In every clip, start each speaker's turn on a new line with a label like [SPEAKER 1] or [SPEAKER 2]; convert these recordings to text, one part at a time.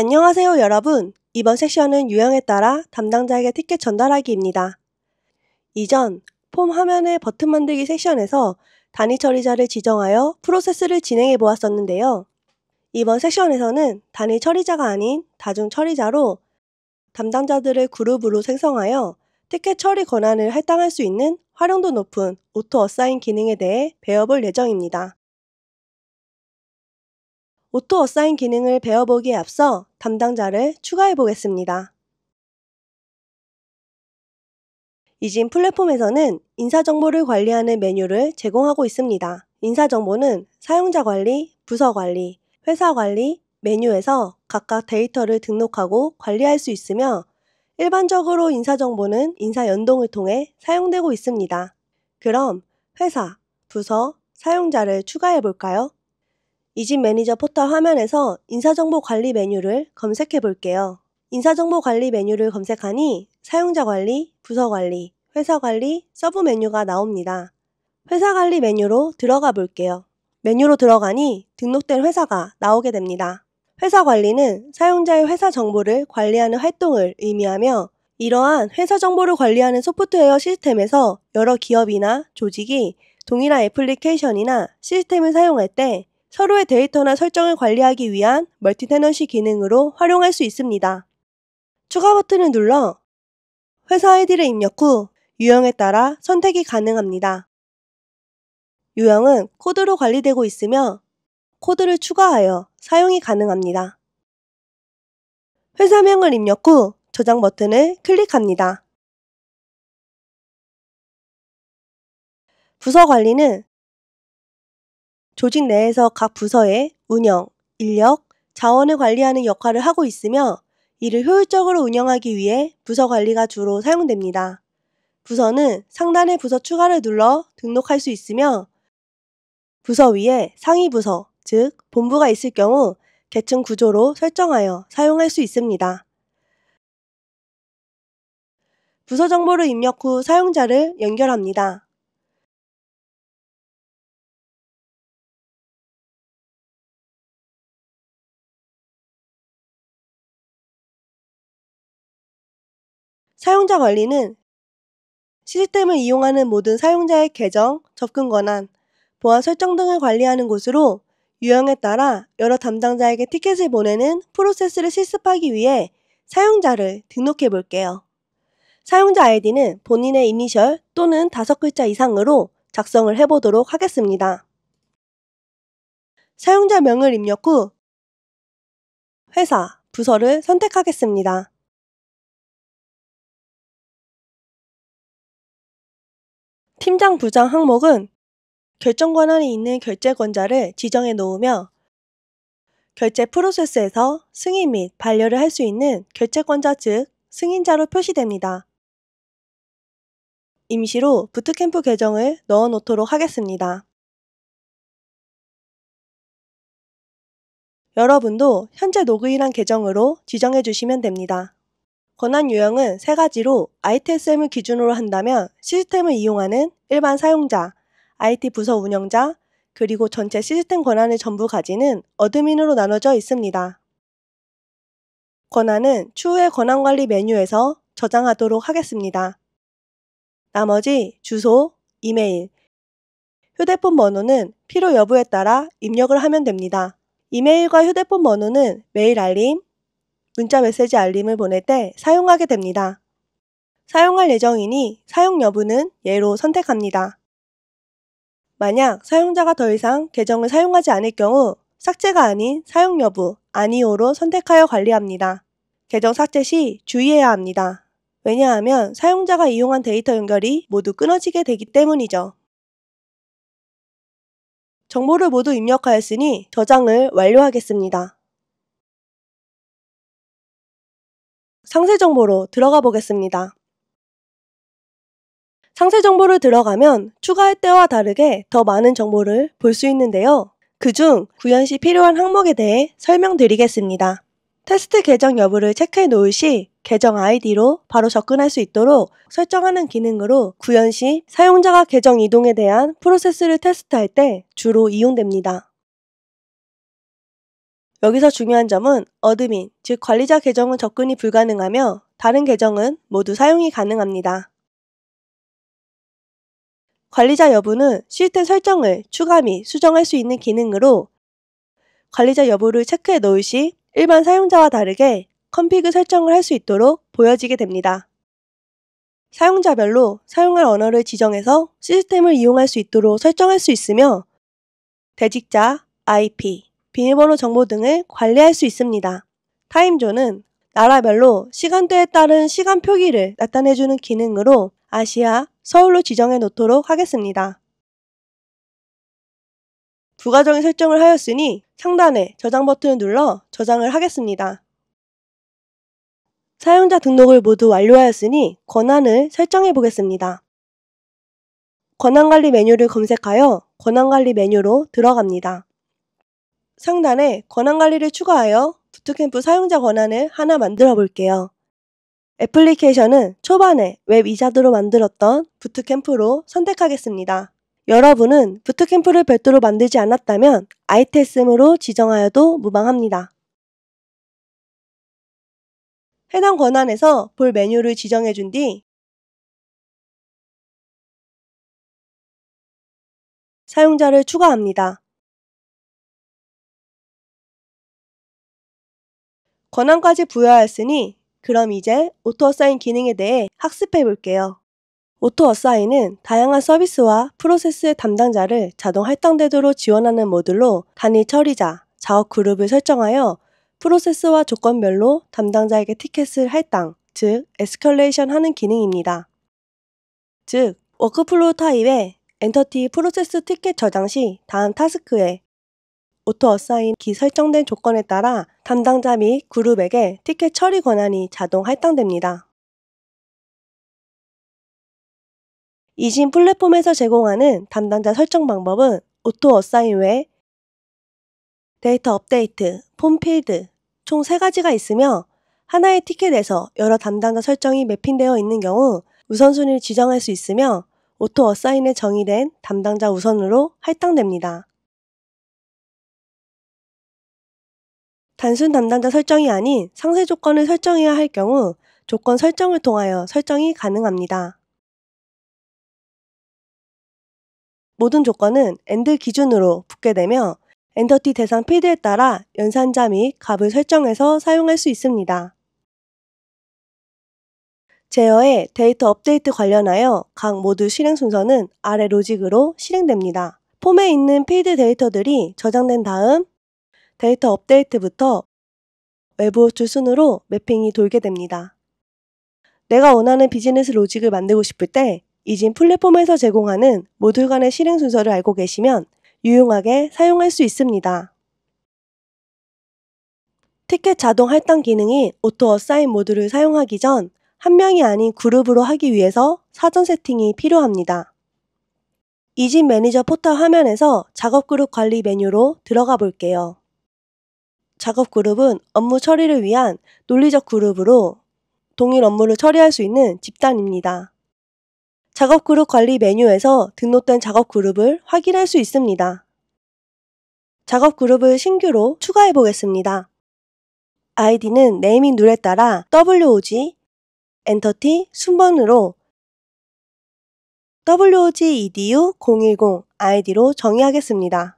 [SPEAKER 1] 안녕하세요, 여러분. 이번 섹션은 유형에 따라 담당자에게 티켓 전달하기입니다. 이전 폼 화면의 버튼 만들기 섹션에서 단위 처리자를 지정하여 프로세스를 진행해 보았었는데요. 이번 섹션에서는 단위 처리자가 아닌 다중 처리자로 담당자들을 그룹으로 생성하여 티켓 처리 권한을 할당할 수 있는 활용도 높은 오토 어사인 기능에 대해 배워볼 예정입니다. 오토 어사인 기능을 배워보기에 앞서 담당자를 추가해 보겠습니다. 이진 플랫폼에서는 인사정보를 관리하는 메뉴를 제공하고 있습니다. 인사정보는 사용자 관리, 부서 관리, 회사 관리, 메뉴에서 각각 데이터를 등록하고 관리할 수 있으며 일반적으로 인사정보는 인사 연동을 통해 사용되고 있습니다. 그럼 회사, 부서, 사용자를 추가해 볼까요? 이진 매니저 포털 화면에서 인사정보 관리 메뉴를 검색해 볼게요. 인사정보 관리 메뉴를 검색하니 사용자 관리, 부서 관리, 회사 관리, 서브 메뉴가 나옵니다. 회사 관리 메뉴로 들어가 볼게요. 메뉴로 들어가니 등록된 회사가 나오게 됩니다. 회사 관리는 사용자의 회사 정보를 관리하는 활동을 의미하며 이러한 회사 정보를 관리하는 소프트웨어 시스템에서 여러 기업이나 조직이 동일한 애플리케이션이나 시스템을 사용할 때 서로의 데이터나 설정을 관리하기 위한 멀티테넌시 기능으로 활용할 수 있습니다. 추가 버튼을 눌러 회사 아이디를 입력 후 유형에 따라 선택이 가능합니다. 유형은 코드로 관리되고 있으며 코드를 추가하여 사용이 가능합니다. 회사명을 입력 후 저장 버튼을 클릭합니다. 부서 관리는 조직 내에서 각 부서의 운영, 인력, 자원을 관리하는 역할을 하고 있으며 이를 효율적으로 운영하기 위해 부서 관리가 주로 사용됩니다. 부서는 상단의 부서 추가를 눌러 등록할 수 있으며 부서 위에 상위 부서, 즉 본부가 있을 경우 계층 구조로 설정하여 사용할 수 있습니다. 부서 정보를 입력 후 사용자를 연결합니다. 사용자 관리는 시스템을 이용하는 모든 사용자의 계정, 접근 권한, 보안 설정 등을 관리하는 곳으로 유형에 따라 여러 담당자에게 티켓을 보내는 프로세스를 실습하기 위해 사용자를 등록해 볼게요. 사용자 아이디는 본인의 이니셜 또는 5글자 이상으로 작성을 해보도록 하겠습니다. 사용자명을 입력 후 회사, 부서를 선택하겠습니다. 팀장, 부장 항목은 결정 권한이 있는 결재권자를 지정해 놓으며 결제 프로세스에서 승인 및 반려를 할 수 있는 결재권자 즉 승인자로 표시됩니다. 임시로 부트캠프 계정을 넣어 놓도록 하겠습니다. 여러분도 현재 로그인한 계정으로 지정해 주시면 됩니다. 권한 유형은 3가지로 ITSM을 기준으로 한다면 시스템을 이용하는 일반 사용자, IT 부서 운영자, 그리고 전체 시스템 권한을 전부 가지는 어드민으로 나눠져 있습니다. 권한은 추후에 권한관리 메뉴에서 저장하도록 하겠습니다. 나머지 주소, 이메일, 휴대폰 번호는 필요 여부에 따라 입력을 하면 됩니다. 이메일과 휴대폰 번호는 메일 알림, 문자 메시지 알림을 보낼 때 사용하게 됩니다. 사용할 예정이니 사용 여부는 예로 선택합니다. 만약 사용자가 더 이상 계정을 사용하지 않을 경우 삭제가 아닌 사용 여부, 아니오로 선택하여 관리합니다. 계정 삭제 시 주의해야 합니다. 왜냐하면 사용자가 이용한 데이터 연결이 모두 끊어지게 되기 때문이죠. 정보를 모두 입력하였으니 저장을 완료하겠습니다. 상세 정보로 들어가 보겠습니다. 상세 정보를 들어가면 추가할 때와 다르게 더 많은 정보를 볼 수 있는데요. 그중 구현 시 필요한 항목에 대해 설명드리겠습니다. 테스트 계정 여부를 체크해 놓을 시 계정 아이디로 바로 접근할 수 있도록 설정하는 기능으로 구현 시 사용자가 계정 이동에 대한 프로세스를 테스트할 때 주로 이용됩니다. 여기서 중요한 점은 어드민, 즉 관리자 계정은 접근이 불가능하며 다른 계정은 모두 사용이 가능합니다. 관리자 여부는 시스템 설정을 추가 및 수정할 수 있는 기능으로 관리자 여부를 체크해 놓을 시 일반 사용자와 다르게 컨피그 설정을 할 수 있도록 보여지게 됩니다. 사용자별로 사용할 언어를 지정해서 시스템을 이용할 수 있도록 설정할 수 있으며 대직자, IP, 비밀번호 정보 등을 관리할 수 있습니다. 타임존은 나라별로 시간대에 따른 시간 표기를 나타내주는 기능으로 아시아, 서울로 지정해 놓도록 하겠습니다. 부가적인 설정을 하였으니 상단의 저장 버튼을 눌러 저장을 하겠습니다. 사용자 등록을 모두 완료하였으니 권한을 설정해 보겠습니다. 권한관리 메뉴를 검색하여 권한관리 메뉴로 들어갑니다. 상단에 권한관리를 추가하여 부트캠프 사용자 권한을 하나 만들어 볼게요. 애플리케이션은 초반에 웹 이자드로 만들었던 부트캠프로 선택하겠습니다. 여러분은 부트캠프를 별도로 만들지 않았다면 ITSM으로 지정하여도 무방합니다. 해당 권한에서 볼 메뉴를 지정해 준 뒤 사용자를 추가합니다. 권한까지 부여하였으니 그럼 이제 오토어사인 기능에 대해 학습해 볼게요. 오토어사인은 다양한 서비스와 프로세스의 담당자를 자동 할당되도록 지원하는 모듈로 단위 처리자, 작업 그룹을 설정하여 프로세스와 조건별로 담당자에게 티켓을 할당, 즉 에스컬레이션 하는 기능입니다. 즉, 워크플로우 타입의 엔터티 프로세스 티켓 저장 시 다음 타스크에 오토어사인 기 설정된 조건에 따라 담당자 및 그룹에게 티켓 처리 권한이 자동 할당됩니다. 이진 플랫폼에서 제공하는 담당자 설정 방법은 오토어사인 외 데이터 업데이트, 폼 필드 총 3가지가 있으며 하나의 티켓에서 여러 담당자 설정이 매핑되어 있는 경우 우선순위를 지정할 수 있으며 오토어사인에 정의된 담당자 우선으로 할당됩니다. 단순 담당자 설정이 아닌 상세 조건을 설정해야 할 경우 조건 설정을 통하여 설정이 가능합니다. 모든 조건은 엔드 기준으로 붙게 되며 엔터티 대상 필드에 따라 연산자 및 값을 설정해서 사용할 수 있습니다. 제어의 데이터 업데이트 관련하여 각 모듈 실행 순서는 아래 로직으로 실행됩니다. 폼에 있는 필드 데이터들이 저장된 다음 데이터 업데이트부터 외부 호출 순으로 매핑이 돌게 됩니다. 내가 원하는 비즈니스 로직을 만들고 싶을 때 이진 플랫폼에서 제공하는 모듈 간의 실행 순서를 알고 계시면 유용하게 사용할 수 있습니다. 티켓 자동 할당 기능인 오토어사인 모듈을 사용하기 전 한 명이 아닌 그룹으로 하기 위해서 사전 세팅이 필요합니다. 이진 매니저 포털 화면에서 작업 그룹 관리 메뉴로 들어가 볼게요. 작업 그룹은 업무 처리를 위한 논리적 그룹으로 동일 업무를 처리할 수 있는 집단입니다. 작업 그룹 관리 메뉴에서 등록된 작업 그룹을 확인할 수 있습니다. 작업 그룹을 신규로 추가해 보겠습니다. 아이디는 네이밍 룰에 따라 WOG, 엔터티, 순번으로 WOG EDU 010 아이디로 정의하겠습니다.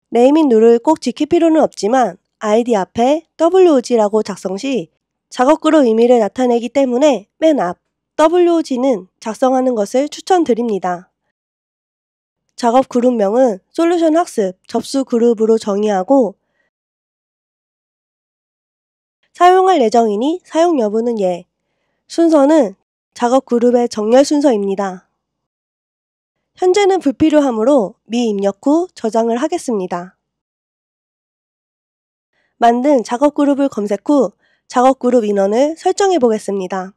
[SPEAKER 1] 네이밍 룰을 꼭 지킬 필요는 없지만 아이디 앞에 WOG라고 작성 시 작업 그룹 의미를 나타내기 때문에 맨 앞 WOG는 작성하는 것을 추천드립니다. 작업 그룹명은 솔루션 학습 접수 그룹으로 정의하고 사용할 예정이니 사용 여부는 예, 순서는 작업 그룹의 정렬 순서입니다. 현재는 불필요하므로 미입력 후 저장을 하겠습니다. 만든 작업 그룹을 검색 후 작업 그룹 인원을 설정해 보겠습니다.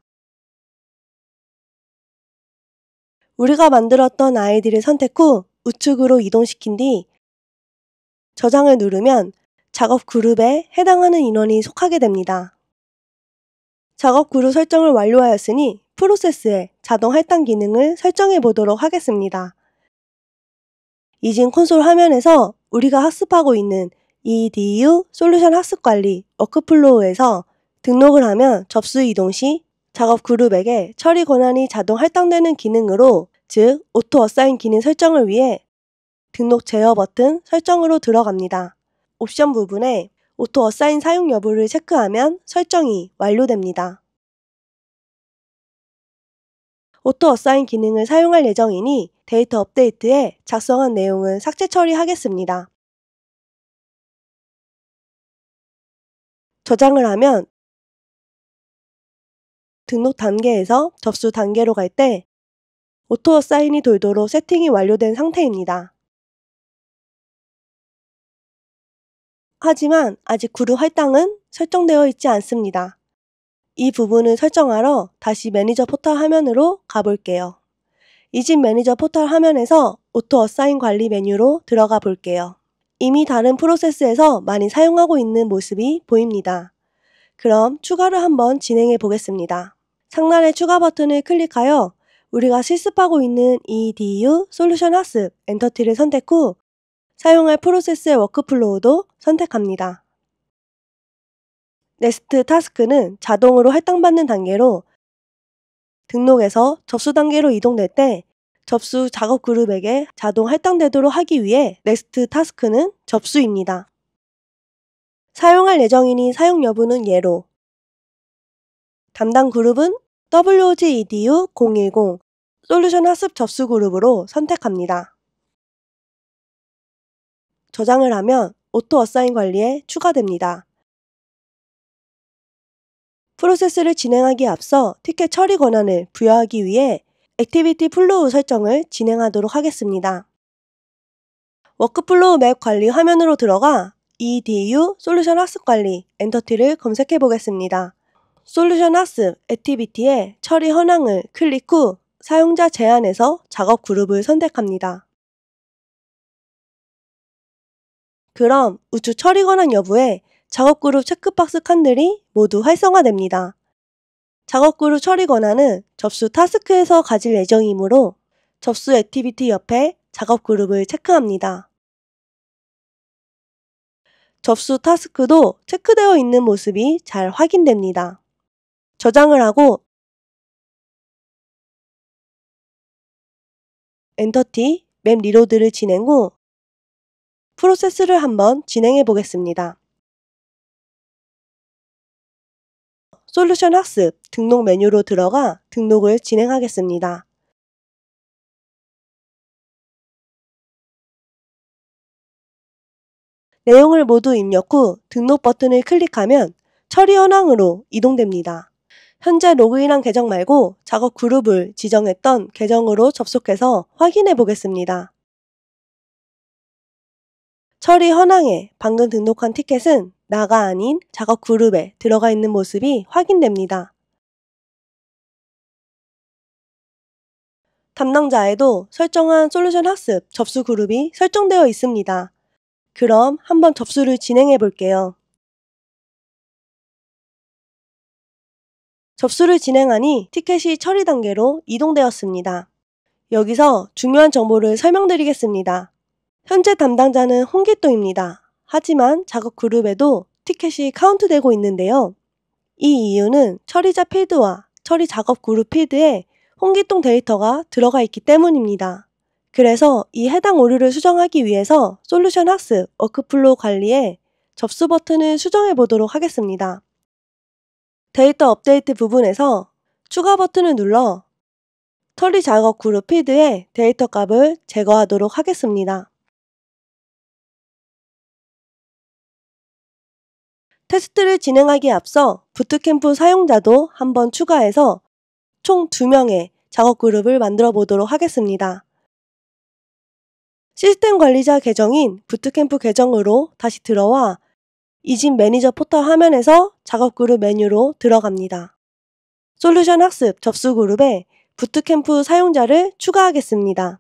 [SPEAKER 1] 우리가 만들었던 아이디를 선택 후 우측으로 이동시킨 뒤 저장을 누르면 작업 그룹에 해당하는 인원이 속하게 됩니다. 작업 그룹 설정을 완료하였으니 프로세스에 자동 할당 기능을 설정해 보도록 하겠습니다. 이진 콘솔 화면에서 우리가 학습하고 있는 edu 솔루션 학습관리 워크플로우에서 등록을 하면 접수 이동 시 작업 그룹에게 처리 권한이 자동 할당되는 기능으로, 즉 오토 어사인 기능 설정을 위해 등록 제어 버튼 설정으로 들어갑니다. 옵션 부분에 오토 어사인 사용 여부를 체크하면 설정이 완료됩니다. 오토 어사인 기능을 사용할 예정이니 데이터 업데이트에 작성한 내용은 삭제 처리하겠습니다. 저장을 하면 등록 단계에서 접수 단계로 갈 때 오토 어사인이 돌도록 세팅이 완료된 상태입니다. 하지만 아직 그룹 할당은 설정되어 있지 않습니다. 이 부분을 설정하러 다시 매니저 포털 화면으로 가볼게요. 이집 매니저 포털 화면에서 오토 어사인 관리 메뉴로 들어가 볼게요. 이미 다른 프로세스에서 많이 사용하고 있는 모습이 보입니다. 그럼 추가를 한번 진행해 보겠습니다. 상단의 추가 버튼을 클릭하여 우리가 실습하고 있는 edu 솔루션 학습 엔터티를 선택 후 사용할 프로세스의 워크플로우도 선택합니다. 넥스트 타스크는 자동으로 할당받는 단계로, 등록에서 접수 단계로 이동될 때 접수 작업 그룹에게 자동 할당되도록 하기 위해 넥스트 타스크는 접수입니다. 사용할 예정이니 사용 여부는 예로, 담당 그룹은 WOG-EDU 010 솔루션 학습 접수 그룹으로 선택합니다. 저장을 하면 오토 어사인 관리에 추가됩니다. 프로세스를 진행하기에 앞서 티켓 처리 권한을 부여하기 위해 액티비티 플로우 설정을 진행하도록 하겠습니다. 워크플로우 맵 관리 화면으로 들어가 edu 솔루션 학습 관리 엔터티를 검색해 보겠습니다. 솔루션 학습 액티비티의 처리 현황을 클릭 후 사용자 제한에서 작업 그룹을 선택합니다. 그럼 우측 처리 권한 여부에 작업 그룹 체크박스 칸들이 모두 활성화됩니다. 작업 그룹 처리 권한은 접수 타스크에서 가질 예정이므로 접수 액티비티 옆에 작업 그룹을 체크합니다. 접수 타스크도 체크되어 있는 모습이 잘 확인됩니다. 저장을 하고 엔터티 맵 리로드를 진행 후 프로세스를 한번 진행해 보겠습니다. 솔루션 학습 등록 메뉴로 들어가 등록을 진행하겠습니다. 내용을 모두 입력 후 등록 버튼을 클릭하면 처리 현황으로 이동됩니다. 현재 로그인한 계정 말고 작업 그룹을 지정했던 계정으로 접속해서 확인해 보겠습니다. 처리 현황에 방금 등록한 티켓은 나가 아닌 작업 그룹에 들어가 있는 모습이 확인됩니다. 담당자에도 설정한 솔루션 학습 접수 그룹이 설정되어 있습니다. 그럼 한번 접수를 진행해 볼게요. 접수를 진행하니 티켓이 처리 단계로 이동되었습니다. 여기서 중요한 정보를 설명드리겠습니다. 현재 담당자는 홍기또입니다. 하지만 작업 그룹에도 티켓이 카운트되고 있는데요. 이 이유는 처리자 필드와 처리 작업 그룹 필드에 홍기통 데이터가 들어가 있기 때문입니다. 그래서 이 해당 오류를 수정하기 위해서 솔루션 학습 워크플로우 관리에 접수 버튼을 수정해 보도록 하겠습니다. 데이터 업데이트 부분에서 추가 버튼을 눌러 처리 작업 그룹 필드의 데이터 값을 제거하도록 하겠습니다. 테스트를 진행하기에 앞서 부트캠프 사용자도 한번 추가해서 총 2명의 작업 그룹을 만들어 보도록 하겠습니다. 시스템 관리자 계정인 부트캠프 계정으로 다시 들어와 이집 매니저 포털 화면에서 작업 그룹 메뉴로 들어갑니다. 솔루션 학습 접수 그룹에 부트캠프 사용자를 추가하겠습니다.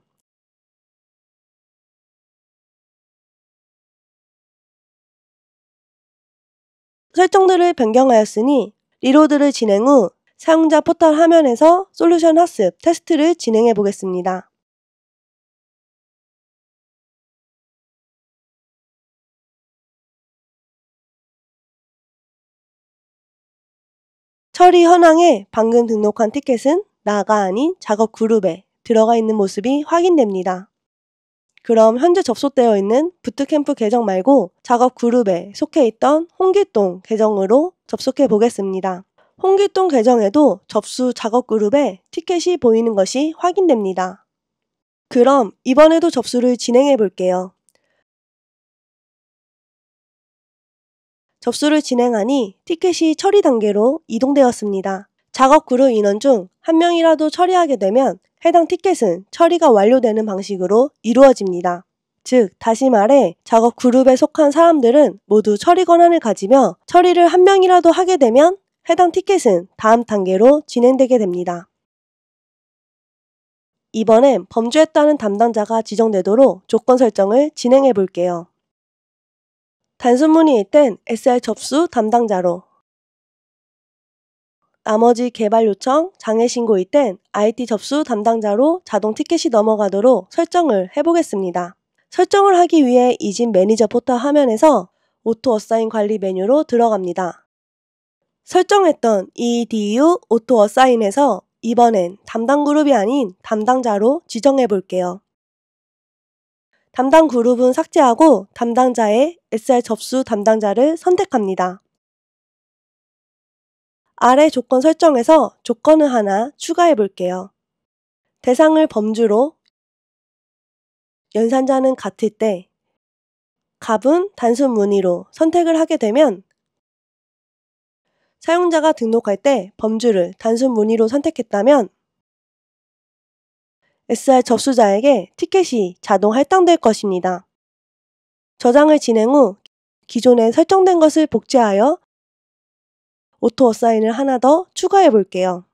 [SPEAKER 1] 설정들을 변경하였으니 리로드를 진행 후 사용자 포털 화면에서 솔루션 학습 테스트를 진행해 보겠습니다. 처리 현황에 방금 등록한 티켓은 나가 아닌 작업 그룹에 들어가 있는 모습이 확인됩니다. 그럼 현재 접속되어 있는 부트캠프 계정 말고 작업 그룹에 속해 있던 홍길동 계정으로 접속해 보겠습니다. 홍길동 계정에도 접수 작업 그룹에 티켓이 보이는 것이 확인됩니다. 그럼 이번에도 접수를 진행해 볼게요. 접수를 진행하니 티켓이 처리 단계로 이동되었습니다. 작업 그룹 인원 중 한 명이라도 처리하게 되면 해당 티켓은 처리가 완료되는 방식으로 이루어집니다. 즉, 다시 말해 작업 그룹에 속한 사람들은 모두 처리 권한을 가지며 처리를 한 명이라도 하게 되면 해당 티켓은 다음 단계로 진행되게 됩니다. 이번엔 범죄했다는 담당자가 지정되도록 조건 설정을 진행해 볼게요. 단순 문의일 땐 SR 접수 담당자로, 나머지 개발 요청, 장애 신고일 땐 IT 접수 담당자로 자동 티켓이 넘어가도록 설정을 해보겠습니다. 설정을 하기 위해 이진 매니저 포털 화면에서 오토 어사인 관리 메뉴로 들어갑니다. 설정했던 EDU 오토 어사인에서 이번엔 담당 그룹이 아닌 담당자로 지정해 볼게요. 담당 그룹은 삭제하고 담당자의 SR 접수 담당자를 선택합니다. 아래 조건 설정에서 조건을 하나 추가해 볼게요. 대상을 범주로, 연산자는 같을 때, 값은 단순 문의로 선택을 하게 되면 사용자가 등록할 때 범주를 단순 문의로 선택했다면 SR 접수자에게 티켓이 자동 할당될 것입니다. 저장을 진행 후 기존에 설정된 것을 복제하여 오토 어사인을 하나 더 추가해 볼게요.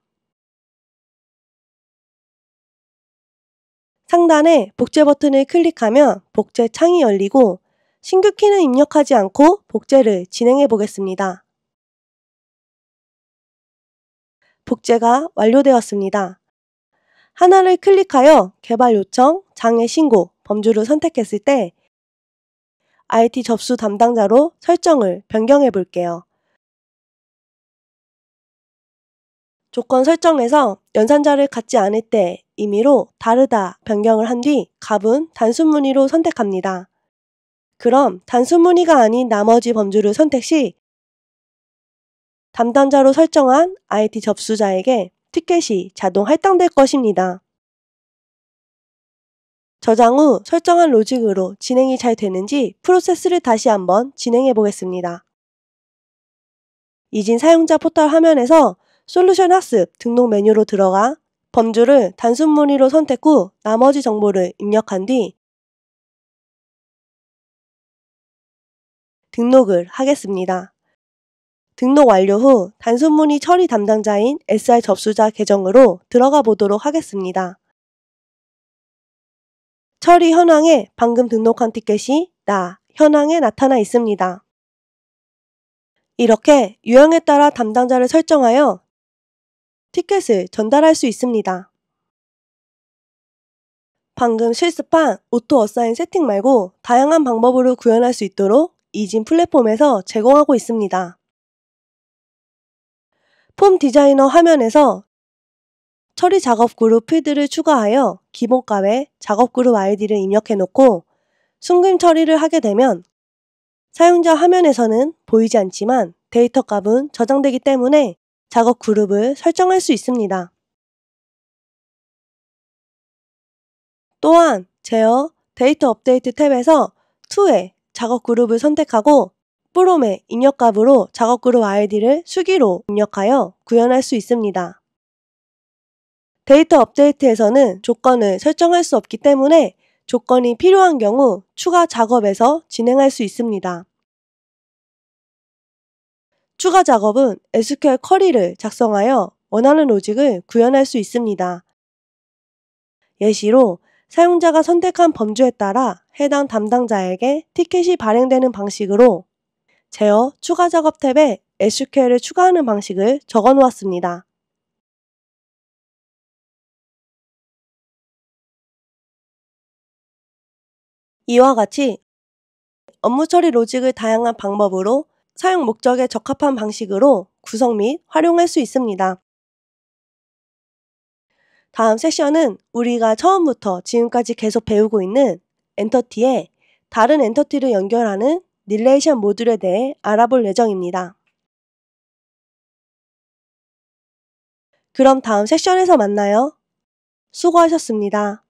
[SPEAKER 1] 상단에 복제 버튼을 클릭하면 복제 창이 열리고 신규 키는 입력하지 않고 복제를 진행해 보겠습니다. 복제가 완료되었습니다. 하나를 클릭하여 개발 요청, 장애 신고, 범주를 선택했을 때 IT 접수 담당자로 설정을 변경해 볼게요. 조건 설정에서 연산자를 갖지 않을 때 임의로 다르다 변경을 한 뒤 값은 단순 문의로 선택합니다. 그럼 단순 문의가 아닌 나머지 범주를 선택 시 담당자로 설정한 IT 접수자에게 티켓이 자동 할당될 것입니다. 저장 후 설정한 로직으로 진행이 잘 되는지 프로세스를 다시 한번 진행해 보겠습니다. 이진 사용자 포털 화면에서 솔루션 학습 등록 메뉴로 들어가 범주를 단순 문의로 선택 후 나머지 정보를 입력한 뒤 등록을 하겠습니다. 등록 완료 후 단순 문의 처리 담당자인 SR 접수자 계정으로 들어가 보도록 하겠습니다. 처리 현황에 방금 등록한 티켓이 나 현황에 나타나 있습니다. 이렇게 유형에 따라 담당자를 설정하여 티켓을 전달할 수 있습니다. 방금 실습한 오토 어사인 세팅 말고 다양한 방법으로 구현할 수 있도록 이진 플랫폼에서 제공하고 있습니다. 폼 디자이너 화면에서 처리 작업 그룹 필드를 추가하여 기본값에 작업 그룹 아이디를 입력해 놓고 숨김 처리를 하게 되면 사용자 화면에서는 보이지 않지만 데이터 값은 저장되기 때문에 작업 그룹을 설정할 수 있습니다. 또한 제어 데이터 업데이트 탭에서 to에 작업 그룹을 선택하고 프롬의 입력값으로 작업 그룹 아이디를 수기로 입력하여 구현할 수 있습니다. 데이터 업데이트에서는 조건을 설정할 수 없기 때문에 조건이 필요한 경우 추가 작업에서 진행할 수 있습니다. 추가 작업은 SQL 쿼리를 작성하여 원하는 로직을 구현할 수 있습니다. 예시로 사용자가 선택한 범주에 따라 해당 담당자에게 티켓이 발행되는 방식으로 제어 추가 작업 탭에 SQL을 추가하는 방식을 적어 놓았습니다. 이와 같이 업무 처리 로직을 다양한 방법으로 사용 목적에 적합한 방식으로 구성 및 활용할 수 있습니다. 다음 섹션은 우리가 처음부터 지금까지 계속 배우고 있는 엔터티에 다른 엔터티를 연결하는 릴레이션 모듈에 대해 알아볼 예정입니다. 그럼 다음 섹션에서 만나요. 수고하셨습니다.